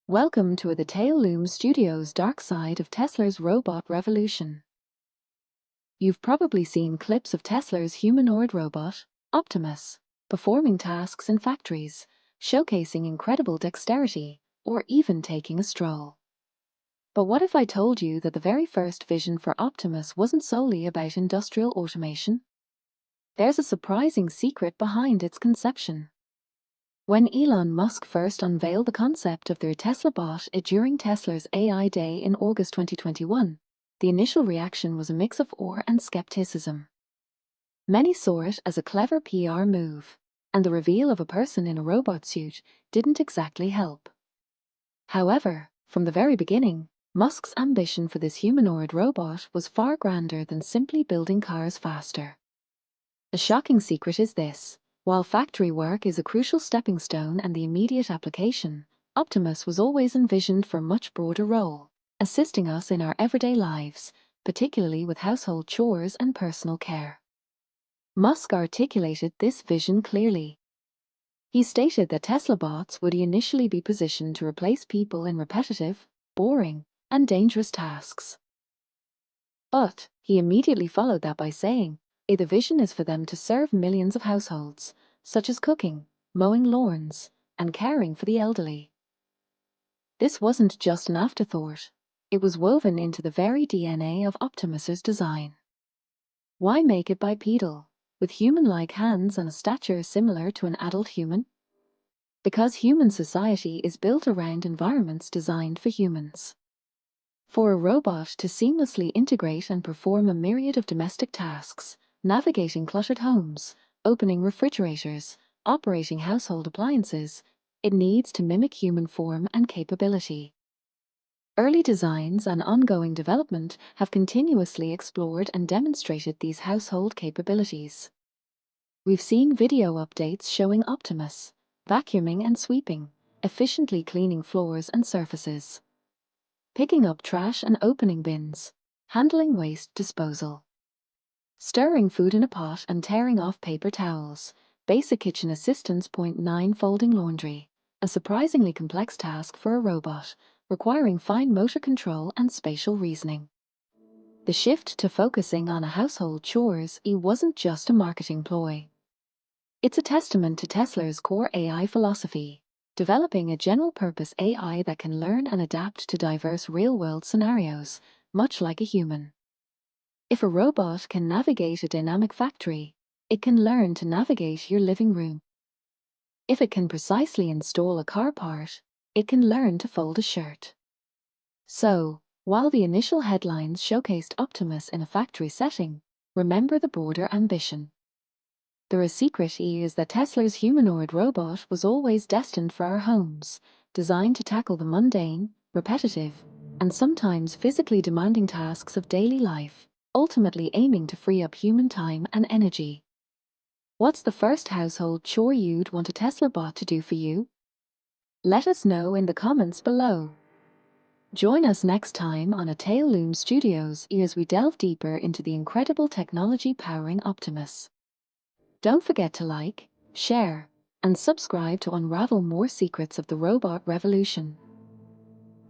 Welcome to the Tailloom Studios' dark side of Tesla's robot revolution. You've probably seen clips of Tesla's humanoid robot, Optimus, performing tasks in factories, showcasing incredible dexterity, or even taking a stroll. But what if I told you that the very first vision for Optimus wasn't solely about industrial automation? There's a surprising secret behind its conception. When Elon Musk first unveiled the concept of their Tesla bot during Tesla's AI Day in August 2021, the initial reaction was a mix of awe and skepticism. Many saw it as a clever PR move, and the reveal of a person in a robot suit didn't exactly help. However, from the very beginning, Musk's ambition for this humanoid robot was far grander than simply building cars faster. The shocking secret is this. While factory work is a crucial stepping stone and the immediate application, Optimus was always envisioned for a much broader role, assisting us in our everyday lives, particularly with household chores and personal care. Musk articulated this vision clearly. He stated that Tesla bots would initially be positioned to replace people in repetitive, boring, and dangerous tasks. But he immediately followed that by saying, the vision is for them to serve millions of households, such as cooking, mowing lawns, and caring for the elderly. This wasn't just an afterthought. It was woven into the very DNA of Optimus's design. Why make it bipedal, with human-like hands and a stature similar to an adult human? Because human society is built around environments designed for humans. For a robot to seamlessly integrate and perform a myriad of domestic tasks, navigating cluttered homes, opening refrigerators, operating household appliances, it needs to mimic human form and capability. Early designs and ongoing development have continuously explored and demonstrated these household capabilities. We've seen video updates showing Optimus vacuuming and sweeping, efficiently cleaning floors and surfaces, picking up trash and opening bins, handling waste disposal, stirring food in a pot and tearing off paper towels, basic kitchen assistance. 9 Folding laundry, a surprisingly complex task for a robot, requiring fine motor control and spatial reasoning. The shift to focusing on household chores wasn't just a marketing ploy. It's a testament to Tesla's core AI philosophy, developing a general-purpose AI that can learn and adapt to diverse real-world scenarios, much like a human. If a robot can navigate a dynamic factory, it can learn to navigate your living room. If it can precisely install a car part, it can learn to fold a shirt. So, while the initial headlines showcased Optimus in a factory setting, remember the broader ambition. The secret is that Tesla's humanoid robot was always destined for our homes, designed to tackle the mundane, repetitive, and sometimes physically demanding tasks of daily life, ultimately aiming to free up human time and energy. What's the first household chore you'd want a Tesla bot to do for you? Let us know in the comments below. Join us next time on Tailloom Studios as we delve deeper into the incredible technology powering Optimus. Don't forget to like, share, and subscribe to unravel more secrets of the robot revolution.